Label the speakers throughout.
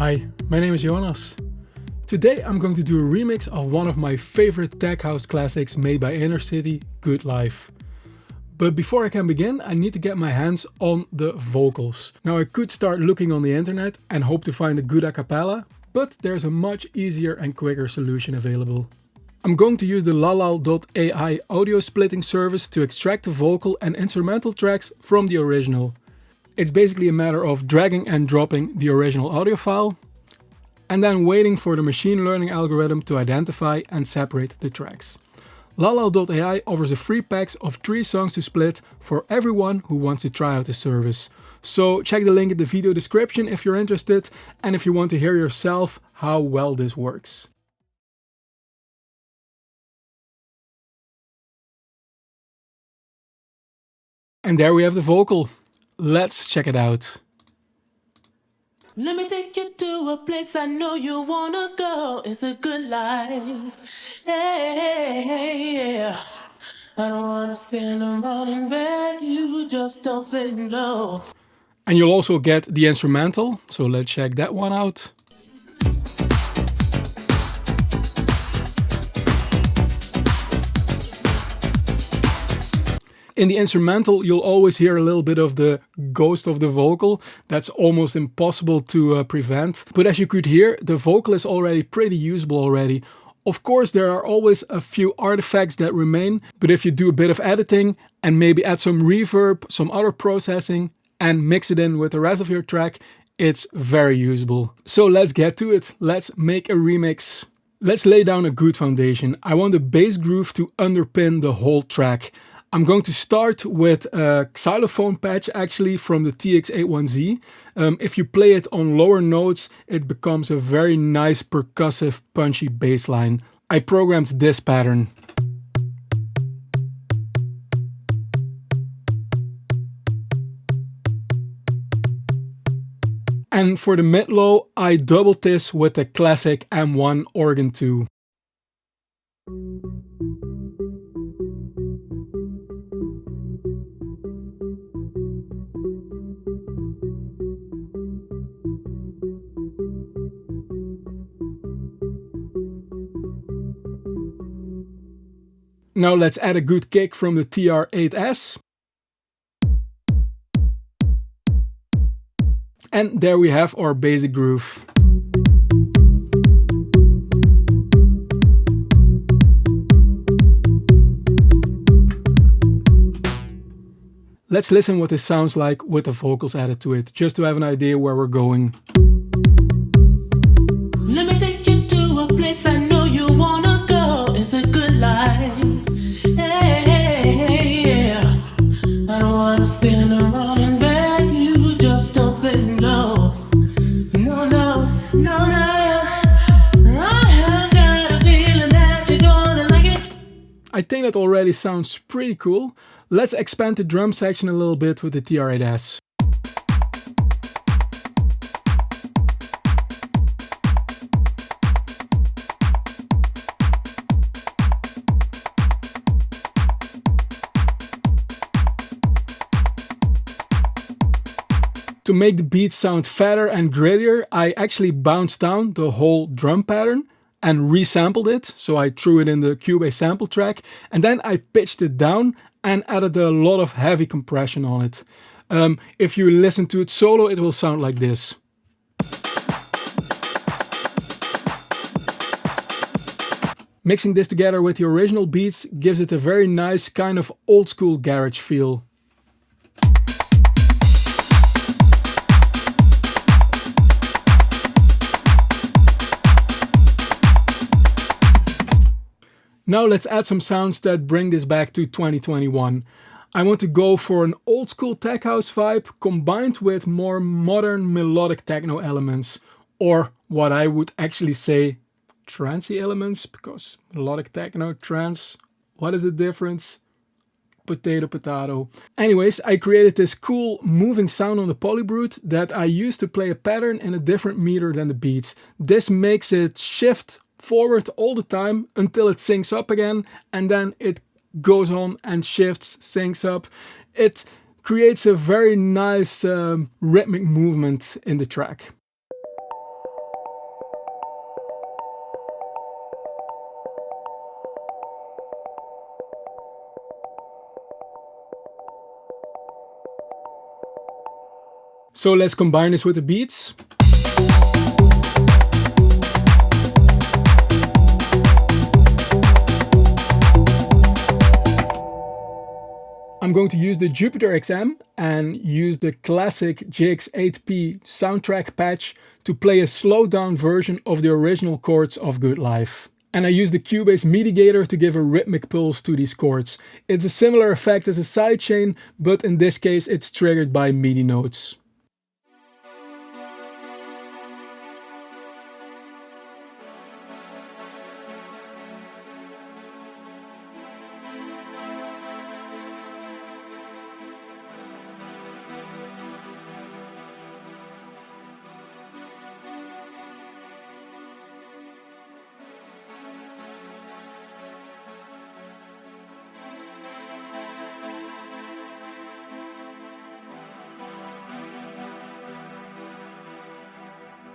Speaker 1: Hi, my name is Jonas. Today I'm going to do a remix of one of my favorite tech house classics made by Inner City, Good Life. But before I can begin, I need to get my hands on the vocals. Now I could start looking on the internet and hope to find a good a cappella, but there's a much easier and quicker solution available. I'm going to use the lalal.ai audio splitting service to extract the vocal and instrumental tracks from the original. It's basically a matter of dragging and dropping the original audio file and then waiting for the machine learning algorithm to identify and separate the tracks. lalal.ai offers a free pack of 3 songs to split for everyone who wants to try out the service. So check the link in the video description if you're interested and if you want to hear yourself how well this works. And there we have the vocal. Let's check it out.
Speaker 2: Let me take you to a place I know you wanna go. It's a good life. Hey, yeah. I don't wanna stand around and beg you, just don't say no.
Speaker 1: And you'll also get the instrumental, so let's check that one out. In the instrumental, you'll always hear a little bit of the ghost of the vocal. That's almost impossible to prevent. But as you could hear, the vocal is already pretty usable already. Of course, there are always a few artifacts that remain, but if you do a bit of editing and maybe add some reverb, some other processing, and mix it in with the rest of your track, it's very usable. So let's get to it. Let's make a remix. Let's lay down a good foundation. I want the bass groove to underpin the whole track. I'm going to start with a xylophone patch actually from the TX81Z. If you play it on lower notes, it becomes a very nice percussive punchy bass line. I programmed this pattern. And for the mid-low, I doubled this with the classic M1 organ 2. Now let's add a good kick from the TR-8S. And there we have our basic groove. Let's listen what this sounds like with the vocals added to it, just to have an idea where we're going.
Speaker 2: Let me take you to a place I know you wanna go. It's a good life. Hey, yeah. I don't wanna stand around and beg you, just don't say no. No, no, no, no. I have got a feeling that you're gonna like it.
Speaker 1: I think that already sounds pretty cool. Let's expand the drum section a little bit with the TR-8S. To make the beat sound fatter and grittier, I actually bounced down the whole drum pattern and resampled it. So I threw it in the Cubase sample track and then I pitched it down and added a lot of heavy compression on it. If you listen to it solo, it will sound like this. Mixing this together with the original beats gives it a very nice kind of old school garage feel. Now let's add some sounds that bring this back to 2021. I want to go for an old school tech house vibe combined with more modern melodic techno elements, or what I would actually say trancey elements, because melodic techno, trance, what is the difference? Potato, potato. Anyways, I created this cool moving sound on the PolyBrute that I used to play a pattern in a different meter than the beat. This makes it shift forward all the time until it syncs up again, and then it goes on and shifts, syncs up. It creates a very nice rhythmic movement in the track. So let's combine this with the beats. I'm going to use the Jupiter Xm and use the classic JX8P soundtrack patch to play a slowed down version of the original chords of Good Life. And I use the Cubase mitigator to give a rhythmic pulse to these chords. It's a similar effect as a sidechain, but in this case it's triggered by MIDI notes.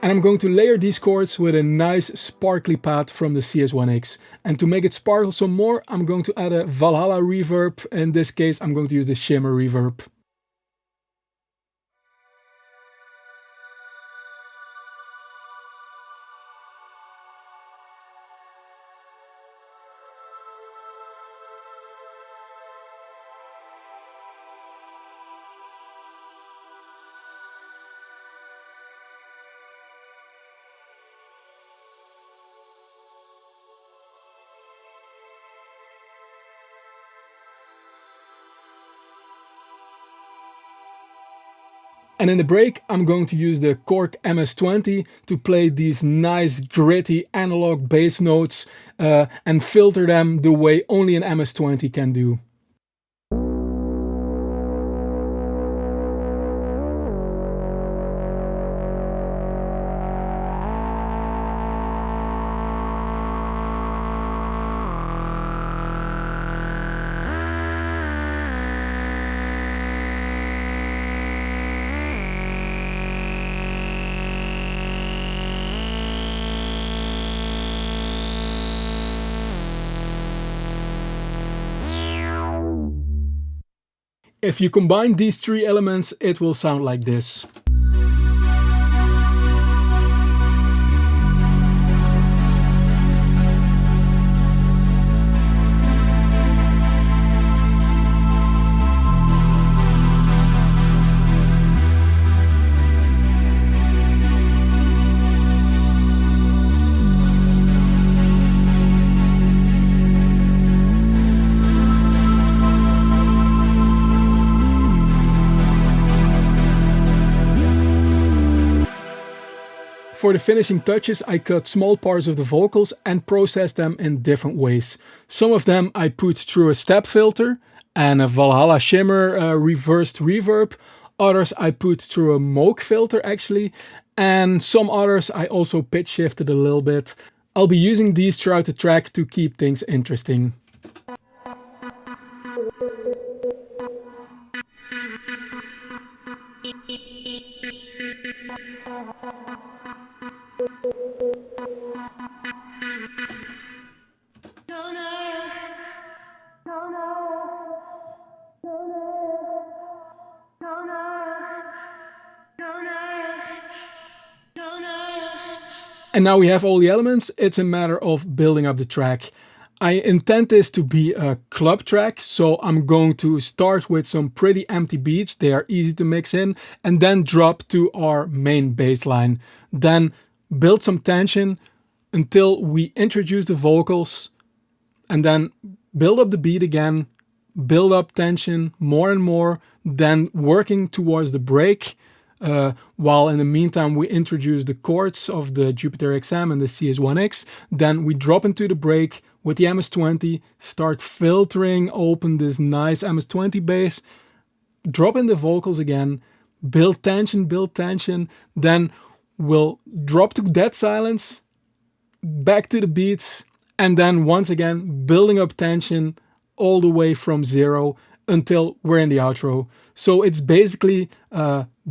Speaker 1: And I'm going to layer these chords with a nice sparkly pad from the CS1x. And to make it sparkle some more, I'm going to add a Valhalla reverb. In this case, I'm going to use the shimmer reverb. And in the break, I'm going to use the Korg MS-20 to play these nice gritty analog bass notes and filter them the way only an MS-20 can do. If you combine these three elements, it will sound like this. For the finishing touches, I cut small parts of the vocals and processed them in different ways. Some of them I put through a step filter and a Valhalla shimmer reversed reverb. Others I put through a Moog filter actually. And some others I also pitch shifted a little bit. I'll be using these throughout the track to keep things interesting. And now we have all the elements, it's a matter of building up the track. I intend this to be a club track, so I'm going to start with some pretty empty beats, they are easy to mix in, and then drop to our main bass line. Then build some tension until we introduce the vocals, and then build up the beat again, build up tension more and more, then working towards the break. While in the meantime we introduce the chords of the Jupiter Xm and the CS1x, then we drop into the break with the MS-20, start filtering open this nice MS-20 bass, drop in the vocals again, build tension, then we'll drop to dead silence, back to the beats, and then once again building up tension all the way from zero until we're in the outro. So it's basically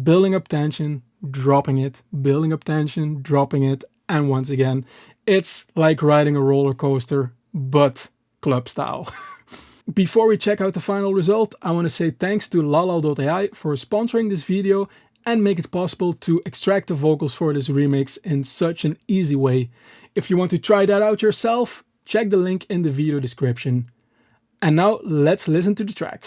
Speaker 1: building up tension, dropping it, building up tension, dropping it, and once again, it's like riding a roller coaster, but club style. Before we check out the final result, I want to say thanks to lalal.ai for sponsoring this video and make it possible to extract the vocals for this remix in such an easy way. If you want to try that out yourself, check the link in the video description. And now let's listen to the track.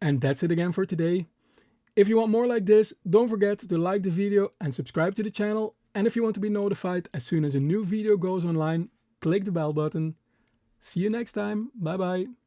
Speaker 1: And that's it again for today. If you want more like this, don't forget to like the video and subscribe to the channel. And if you want to be notified as soon as a new video goes online, click the bell button. See you next time. Bye bye.